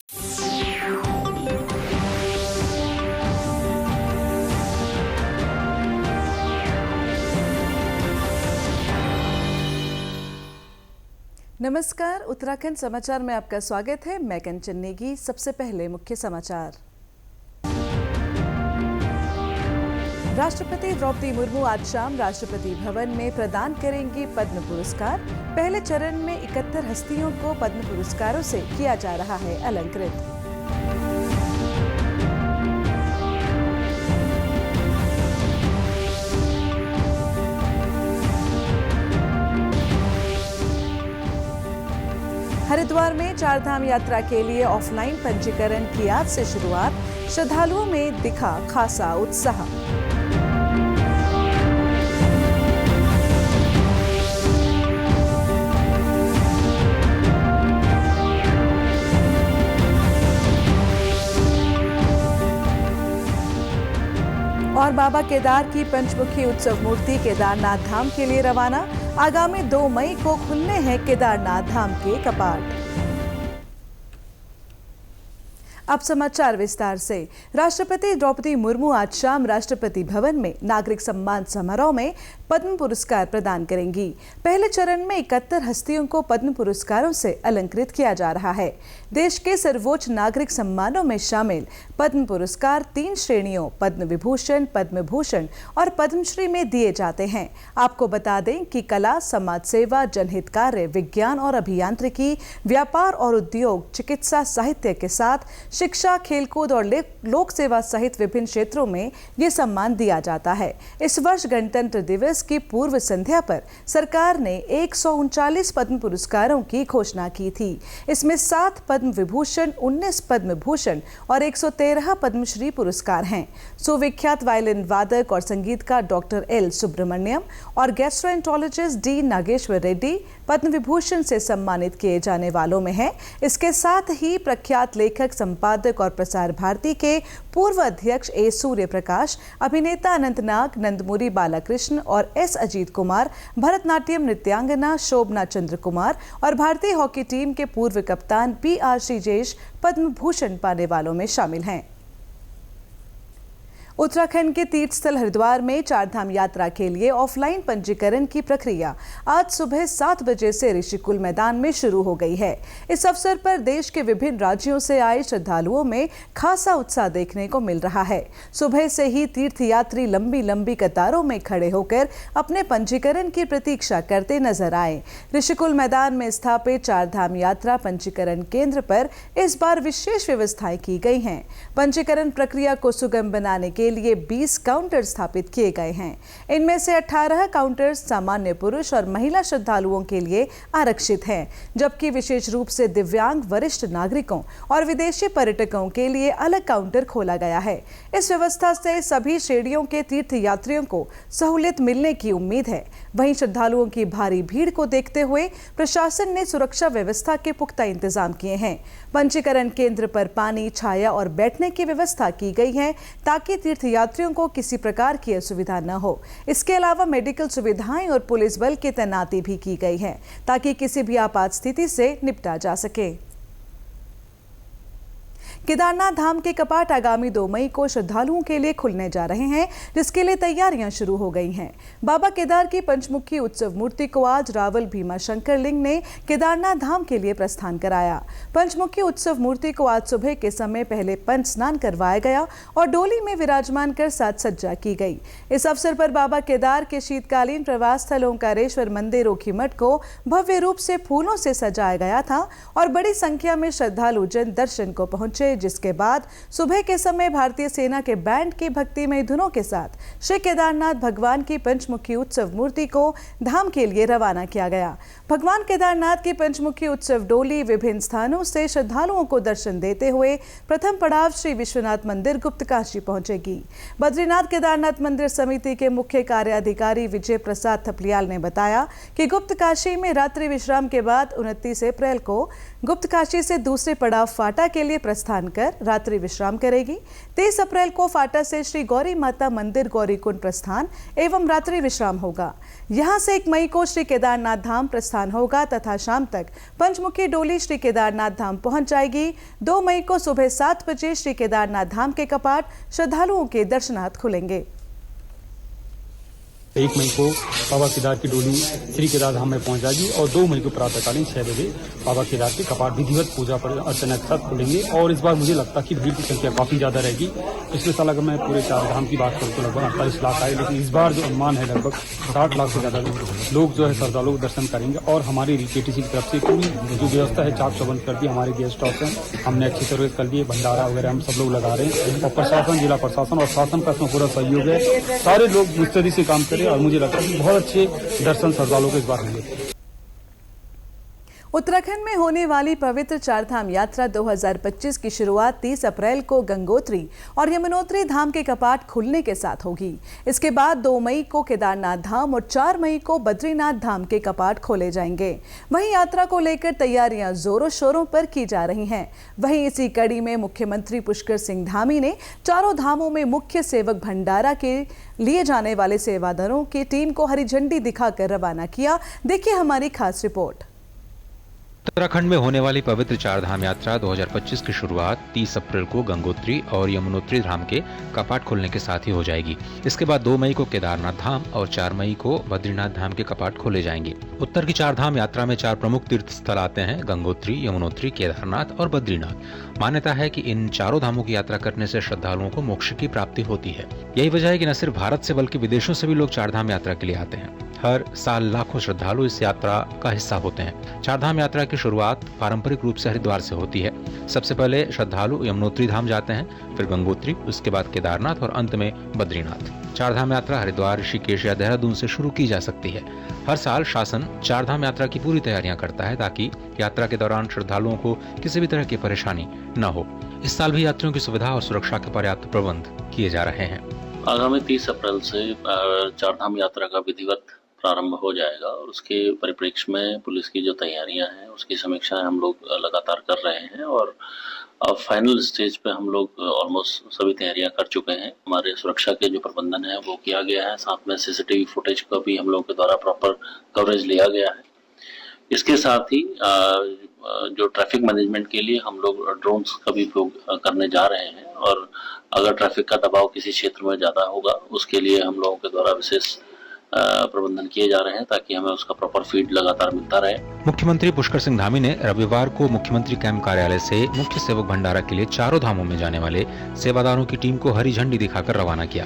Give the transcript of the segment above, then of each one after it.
नमस्कार, उत्तराखंड समाचार में आपका स्वागत है। मैं कंचन नेगी। सबसे पहले मुख्य समाचार। राष्ट्रपति द्रौपदी मुर्मू आज शाम राष्ट्रपति भवन में प्रदान करेंगी पद्म पुरस्कार। पहले चरण में 71 हस्तियों को पद्म पुरस्कारों से किया जा रहा है अलंकृत। हरिद्वार में चारधाम यात्रा के लिए ऑफलाइन पंजीकरण की आज से शुरुआत। श्रद्धालुओं में दिखा खासा उत्साह। और बाबा केदार की पंचमुखी उत्सव मूर्ति केदारनाथ धाम के लिए रवाना। आगामी 2 मई को खुलने हैं केदारनाथ धाम के कपाट। अब समाचार विस्तार से। राष्ट्रपति द्रौपदी मुर्मू आज शाम राष्ट्रपति भवन में नागरिक सम्मान समारोह में पद्म पुरस्कार प्रदान करेंगी। पहले चरण में 71 हस्तियों को पद्म पुरस्कारों से अलंकृत किया जा रहा है। देश के सर्वोच्च नागरिक सम्मानों में शामिल पद्म पुरस्कार 3 श्रेणियों पद्म विभूषण, पद्म भूषण और पद्मश्री में दिए जाते हैं। आपको बता दें कि कला, समाज सेवा, जनहित कार्य, विज्ञान और अभियांत्रिकी, व्यापार और उद्योग, चिकित्सा, साहित्य के साथ शिक्षा, खेलकूद और लोक सेवा सहित विभिन्न क्षेत्रों में ये सम्मान दिया जाता है। इस वर्ष गणतंत्र दिवस की पूर्व संध्या पर सरकार ने 139 पद्म पुरस्कारों की घोषणा की थी। इसमें 7 पद्म विभूषण, 19 पद्म भूषण और 113 पद्मश्री पुरस्कार हैं। सुविख्यात वायलिन वादक और संगीतकार डॉक्टर एल सुब्रमण्यम और गैस्ट्रोएंटरोलॉजिस्ट डी नागेश्वर रेड्डी पद्म विभूषण से सम्मानित किए जाने वालों में हैं। इसके साथ ही प्रख्यात लेखक, संपादक और प्रसार भारती के पूर्व अध्यक्ष ए सूर्य प्रकाश, अभिनेता अनंतनाग, नंदमुरी बालाकृष्ण और एस अजीत कुमार, भरतनाट्यम नृत्यांगना शोभना चंद्र कुमार और भारतीय हॉकी टीम के पूर्व कप्तान पी आर श्रीजेश पद्म भूषण पाने वालों में शामिल हैं। उत्तराखंड के तीर्थ स्थल हरिद्वार में चारधाम यात्रा के लिए ऑफलाइन पंजीकरण की प्रक्रिया आज सुबह 7 बजे से ऋषिकुल मैदान में शुरू हो गई है। इस अवसर पर देश के विभिन्न राज्यों से आए श्रद्धालुओं में खासा उत्साह देखने को मिल रहा है। सुबह से ही तीर्थयात्री लंबी लंबी कतारों में खड़े होकर अपने पंजीकरण की प्रतीक्षा करते नजर आए। ऋषिकुल मैदान में स्थापित चारधाम यात्रा पंजीकरण केंद्र पर इस बार विशेष व्यवस्थाएं की गई हैं। पंजीकरण प्रक्रिया को सुगम बनाने के लिए 20 काउंटर स्थापित किए गए हैं। इनमें से 18 काउंटर सामान्य पुरुष और महिला श्रद्धालुओं के लिए आरक्षित हैं, जबकि विशेष रूप से दिव्यांग, वरिष्ठ नागरिकों और विदेशी पर्यटकों के लिए अलग काउंटर खोला गया है। इस व्यवस्था से सभी श्रेणियों के तीर्थयात्रियों को सहूलियत मिलने की उम्मीद है। वहीं श्रद्धालुओं की भारी भीड़ को देखते हुए प्रशासन ने सुरक्षा व्यवस्था के पुख्ता इंतजाम किए हैं। पंजीकरण केंद्र पर पानी, छाया और बैठने की व्यवस्था की गई है ताकि तीर्थयात्रियों को किसी प्रकार की असुविधा न हो। इसके अलावा मेडिकल सुविधाएं और पुलिस बल की तैनाती भी की गई है ताकि किसी भी आपात स्थिति से निपटा जा सके। केदारनाथ धाम के कपाट आगामी 2 मई को श्रद्धालुओं के लिए खुलने जा रहे हैं, जिसके लिए तैयारियां शुरू हो गई हैं। बाबा केदार की पंचमुखी उत्सव मूर्ति को आज रावल भीमा शंकर लिंग ने केदारनाथ धाम के लिए प्रस्थान कराया। पंचमुखी उत्सव मूर्ति को आज सुबह के समय पहले पंच स्नान करवाया गया और डोली में विराजमान कर साज सज्जा की गई। इस अवसर पर बाबा केदार के शीतकालीन प्रवास स्थल ओंकारेश्वर मंदिर ओखीमठ को भव्य रूप से फूलों से सजाया गया था और बड़ी संख्या में श्रद्धालु जन दर्शन को पहुंचे, जिसके बाद सुबह के समय भारतीय सेना के बैंड की भक्तिमय धुनों के साथ श्री केदारनाथ भगवान की पंचमुखी उत्सव मूर्ति को धाम के लिए रवाना किया गया। भगवान केदारनाथ की पंचमुखी उत्सव डोली विभिन्न स्थानों से श्रद्धालुओं को दर्शन देते हुए प्रथम पड़ाव श्री विश्वनाथ मंदिर गुप्तकाशी पहुंचेगी। बद्रीनाथ केदारनाथ मंदिर समिति के मुख्य कार्याधिकारी विजय प्रसाद थपलियाल ने बताया कि गुप्तकाशी में रात्रि विश्राम के बाद 29 अप्रैल को गुप्तकाशी से दूसरे पड़ाव फाटा के लिए प्रस्थान स्नान कर रात्रि विश्राम करेगी। 23 अप्रैल को फाटा से श्री गौरी माता मंदिर गौरीकुंड प्रस्थान एवं रात्रि विश्राम होगा। यहां से 1 मई को श्री केदारनाथ धाम प्रस्थान होगा तथा शाम तक पंचमुखी डोली श्री केदारनाथ धाम पहुंच जाएगी। 2 मई को सुबह 7 बजे श्री केदारनाथ धाम के कपाट श्रद्धालुओं के दर्शनार्थ खुलेंगे। 1 मई को बाबा केदार की डोली श्री केदार धाम में पहुंच जाएगी और 2 मई को प्रातःकालीन 6 बजे बाबा केदार के कपाट विधिवत पूजा अर्चना के साथ खुलेंगे। और इस बार मुझे लगता है कि भीड़ की संख्या काफी ज्यादा रहेगी। पिछले साल अगर मैं पूरे 4 धाम की बात करूँ तो लगभग 48 लाख आए, लेकिन इस बार जो अनुमान है लगभग 60 लाख से ज्यादा लोग जो है श्रद्धालु दर्शन करेंगे। और हमारी केटीसी की तरफ से पूरी जो व्यवस्था है चाक चौबंद कर दी। हमारे गेस्ट हाउस हैं, हमने अच्छी सर्विस कर दी, भंडारा वगैरह हम सब लोग लगा रहे हैं और प्रशासन, जिला प्रशासन और शासन का इसमें पूरा सहयोग है। सारे लोग मुस्तैदी से काम करें और मुझे लगता है बहुत अच्छे दर्शन श्रद्धालुओं को इस बार होंगे। उत्तराखंड में होने वाली पवित्र चारधाम यात्रा 2025 की शुरुआत 30 अप्रैल को गंगोत्री और यमुनोत्री धाम के कपाट खुलने के साथ होगी। इसके बाद 2 मई को केदारनाथ धाम और 4 मई को बद्रीनाथ धाम के कपाट खोले जाएंगे। वहीं यात्रा को लेकर तैयारियां जोरों शोरों पर की जा रही हैं। वहीं इसी कड़ी में मुख्यमंत्री पुष्कर सिंह धामी ने चारों धामों में मुख्य सेवक भंडारा के लिए जाने वाले सेवादारों की टीम को हरी झंडी दिखाकर रवाना किया। देखिए हमारी खास रिपोर्ट। उत्तराखंड में होने वाली पवित्र चारधाम यात्रा 2025 की शुरुआत 30 अप्रैल को गंगोत्री और यमुनोत्री धाम के कपाट खुलने के साथ ही हो जाएगी। इसके बाद 2 मई को केदारनाथ धाम और 4 मई को बद्रीनाथ धाम के कपाट खोले जाएंगे। उत्तर की चारधाम यात्रा में 4 प्रमुख तीर्थ स्थल आते हैं: गंगोत्री, यमुनोत्री, केदारनाथ और बद्रीनाथ। मान्यता है कि इन चारों धामों की यात्रा करने से श्रद्धालुओं को मोक्ष की प्राप्ति होती है। यही वजह है कि न सिर्फ भारत से बल्कि विदेशों से भी लोग चारधाम यात्रा के लिए आते हैं। हर साल लाखों श्रद्धालु इस यात्रा का हिस्सा होते हैं। चारधाम यात्रा की शुरुआत पारंपरिक रूप से हरिद्वार से होती है। सबसे पहले श्रद्धालु यमुनोत्री धाम जाते हैं, फिर गंगोत्री, उसके बाद केदारनाथ और अंत में बद्रीनाथ। चारधाम यात्रा हरिद्वार, ऋषिकेश या देहरादून से शुरू की जा सकती है। हर साल शासन चारधाम यात्रा की पूरी तैयारियां करता है ताकि यात्रा के दौरान श्रद्धालुओं को किसी भी तरह की परेशानी न हो। इस साल भी यात्रियों की सुविधा और सुरक्षा के पर्याप्त प्रबंध किए जा रहे हैं। आगामी 30 अप्रैल से चारधाम यात्रा का विधिवत प्रारंभ हो जाएगा और उसके परिप्रेक्ष्य में पुलिस की जो तैयारियां हैं उसकी समीक्षा हम लोग लगातार कर रहे हैं और अब फाइनल स्टेज पे हम लोग ऑलमोस्ट सभी तैयारियां कर चुके हैं। हमारे सुरक्षा के जो प्रबंधन है वो किया गया है, साथ में सीसीटीवी फुटेज का भी हम लोग के द्वारा प्रॉपर कवरेज लिया गया है। इसके साथ ही जो ट्रैफिक मैनेजमेंट के लिए हम लोग ड्रोन्स का भी उपयोग करने जा रहे हैं और अगर ट्रैफिक का दबाव किसी क्षेत्र में ज़्यादा होगा उसके लिए हम लोगों के द्वारा विशेष प्रबंधन किए जा रहे हैं ताकि हमें उसका प्रॉपर फीड लगातार मिलता रहे। मुख्यमंत्री पुष्कर सिंह धामी ने रविवार को मुख्यमंत्री कैंप कार्यालय से मुख्य सेवक भंडारा के लिए चारों धामों में जाने वाले सेवादारों की टीम को हरी झंडी दिखाकर रवाना किया।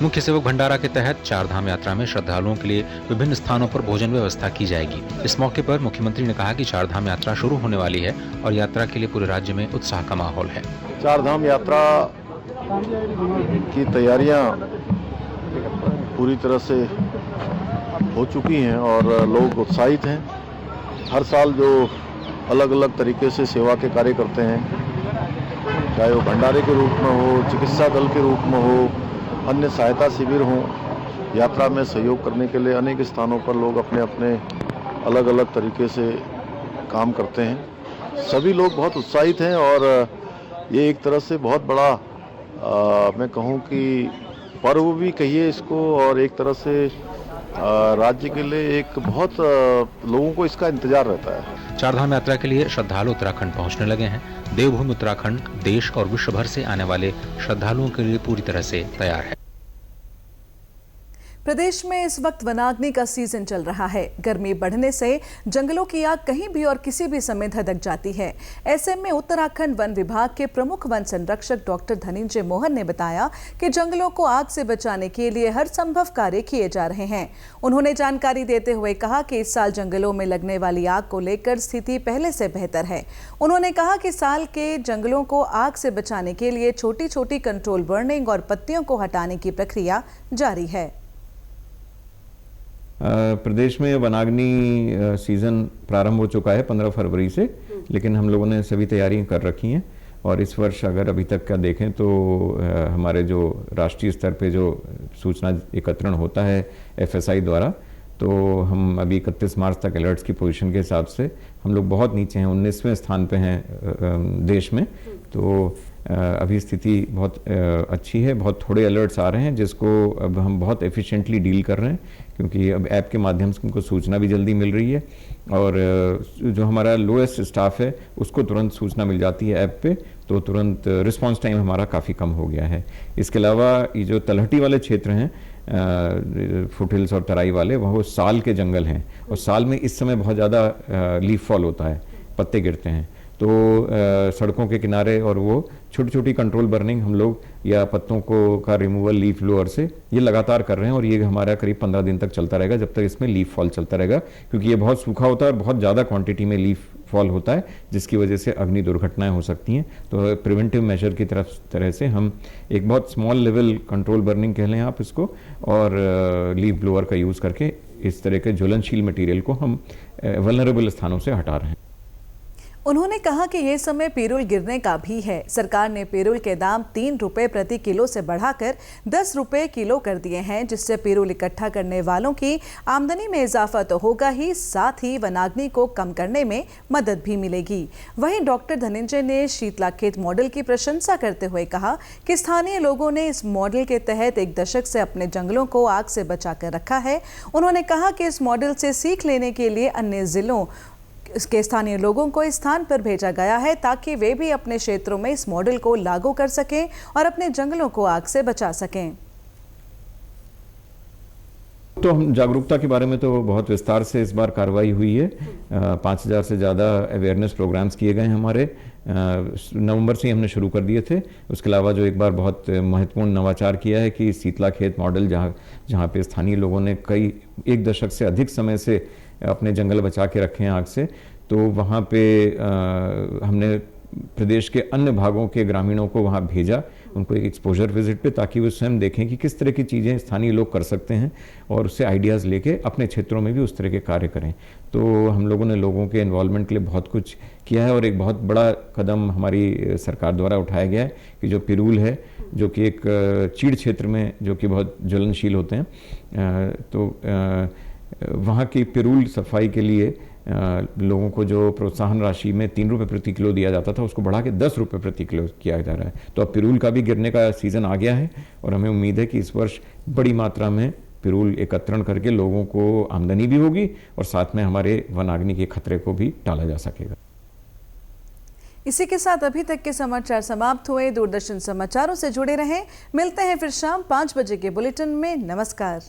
मुख्य सेवक भंडारा के तहत चारधाम यात्रा में श्रद्धालुओं के लिए विभिन्न स्थानों पर भोजन व्यवस्था की जाएगी। इस मौके पर मुख्यमंत्री ने कहा कि चारधाम यात्रा शुरू होने वाली है और यात्रा के लिए पूरे राज्य में उत्साह का माहौल है। चारधाम यात्रा की तैयारियां पूरी तरह से हो चुकी हैं और लोग उत्साहित हैं। हर साल जो अलग अलग तरीके से सेवा के कार्य करते हैं, चाहे वो भंडारे के रूप में हो, चिकित्सा दल के रूप में हो, अन्य सहायता शिविर हों, यात्रा में सहयोग करने के लिए अनेक स्थानों पर लोग अपने अपने अलग अलग तरीके से काम करते हैं। सभी लोग बहुत उत्साहित हैं और ये एक तरह से बहुत बड़ा मैं कहूँ कि पर्व भी कहिए इसको और एक तरह से राज्य के लिए एक बहुत लोगों को इसका इंतजार रहता है। चारधाम यात्रा के लिए श्रद्धालु उत्तराखंड पहुंचने लगे हैं। देवभूमि उत्तराखंड देश और विश्व भर से आने वाले श्रद्धालुओं के लिए पूरी तरह से तैयार है। प्रदेश में इस वक्त वनाग्नि का सीजन चल रहा है। गर्मी बढ़ने से जंगलों की आग कहीं भी और किसी भी समय धधक जाती है। ऐसे में उत्तराखंड वन विभाग के प्रमुख वन संरक्षक डॉक्टर धनंजय मोहन ने बताया कि जंगलों को आग से बचाने के लिए हर संभव कार्य किए जा रहे हैं। उन्होंने जानकारी देते हुए कहा कि इस साल जंगलों में लगने वाली आग को लेकर स्थिति पहले से बेहतर है। उन्होंने कहा कि साल के जंगलों को आग से बचाने के लिए छोटी छोटी कंट्रोल बर्निंग और पत्तियों को हटाने की प्रक्रिया जारी है। प्रदेश में वनाग्नि सीज़न प्रारंभ हो चुका है 15 फरवरी से, लेकिन हम लोगों ने सभी तैयारियां कर रखी हैं और इस वर्ष अगर अभी तक का देखें तो हमारे जो राष्ट्रीय स्तर पे जो सूचना एकत्रण होता है FSI द्वारा, तो हम अभी 31 मार्च तक अलर्ट्स की पोजीशन के हिसाब से हम लोग बहुत नीचे हैं, 19वें स्थान पे हैं देश में। तो अभी स्थिति बहुत अच्छी है, बहुत थोड़े अलर्ट्स आ रहे हैं जिसको अब हम बहुत एफिशिएंटली डील कर रहे हैं, क्योंकि अब ऐप के माध्यम से उनको सूचना भी जल्दी मिल रही है और जो हमारा लोएस्ट स्टाफ है उसको तुरंत सूचना मिल जाती है ऐप पे, तो तुरंत रिस्पांस टाइम हमारा काफ़ी कम हो गया है। इसके अलावा ये जो तलहटी वाले क्षेत्र हैं, फुटहिल्स और तराई वाले, वह साल के जंगल हैं और साल में इस समय बहुत ज़्यादा लीफ फॉल होता है, पत्ते गिरते हैं, तो सड़कों के किनारे और वो छोटी छोटी कंट्रोल बर्निंग हम लोग या पत्तों को का रिमूवल लीफ ब्लोअर से ये लगातार कर रहे हैं और ये हमारा करीब 15 दिन तक चलता रहेगा, जब तक इसमें लीफ फॉल चलता रहेगा, क्योंकि ये बहुत सूखा होता है और बहुत ज़्यादा क्वांटिटी में लीफ फॉल होता है, जिसकी वजह से अग्नि दुर्घटनाएं हो सकती हैं। तो प्रिवेंटिव मेजर की तरह से हम एक बहुत स्मॉल लेवल कंट्रोल बर्निंग कह लें आप इसको, और लीफ ब्लोअर का यूज़ करके इस तरह के ज्वलनशील मटीरियल को हम वल्नरेबल स्थानों से हटा रहे हैं। उन्होंने कहा कि ये समय पिरूल गिरने का भी है। सरकार ने पिरूल के दाम 3 रुपए प्रति किलो से बढ़ाकर 10 रुपए किलो कर दिए हैं, जिससे पिरूल इकट्ठा करने वालों की आमदनी में इजाफा तो होगा ही, साथ ही वनाग्नि को कम करने में मदद भी मिलेगी। वहीं डॉक्टर धनंजय ने शीतलाखेत मॉडल की प्रशंसा करते हुए कहा कि स्थानीय लोगों ने इस मॉडल के तहत 1 दशक से अपने जंगलों को आग से बचा कर रखा है। उन्होंने कहा कि इस मॉडल से सीख लेने के लिए अन्य जिलों के स्थानीय लोगों को इस स्थान पर भेजा गया है, ताकि वे भी अपने क्षेत्रों में इस मॉडल को लागू कर सकें और अपने जंगलों को आग से बचा सकें। तो हम जागरूकता के बारे में तो बहुत विस्तार से इस बार कार्रवाई हुई है। 5000 से ज़्यादा अवेयरनेस प्रोग्राम्स किए गए हमारे, नवंबर से ही हमने शुरू कर दिए थे। उसके अलावा जो एक बार बहुत महत्वपूर्ण नवाचार किया है कि शीतलाखेत मॉडल, जहाँ पे स्थानीय लोगों ने कई 1 दशक से अधिक समय से अपने जंगल बचा के रखे हैं आग से, तो वहाँ पे हमने प्रदेश के अन्य भागों के ग्रामीणों को वहाँ भेजा, उनको एक एक्सपोजर विजिट पे, ताकि वो स्वयं देखें कि किस तरह की चीज़ें स्थानीय लोग कर सकते हैं और उससे आइडियाज़ लेके अपने क्षेत्रों में भी उस तरह के कार्य करें। तो हम लोगों ने लोगों के इन्वॉल्वमेंट के लिए बहुत कुछ किया है और एक बहुत बड़ा कदम हमारी सरकार द्वारा उठाया गया है कि जो पिरूल है, जो कि एक चीड़ क्षेत्र में जो कि बहुत ज्वलनशील होते हैं, तो वहाँ की पिरूल सफाई के लिए लोगों को जो प्रोत्साहन राशि में 3 रुपये प्रति किलो दिया जाता था, उसको बढ़ा के 10 रुपये प्रति किलो किया जा रहा है। तो अब पिरूल का भी गिरने का सीज़न आ गया है और हमें उम्मीद है कि इस वर्ष बड़ी मात्रा में पिरूल एकत्रण करके लोगों को आमदनी भी होगी और साथ में हमारे वनाग्नि के खतरे को भी टाला जा सकेगा। इसी के साथ अभी तक के समाचार समाप्त हुए। दूरदर्शन समाचारों से जुड़े रहें। मिलते हैं फिर शाम 5 बजे के बुलेटिन में। नमस्कार।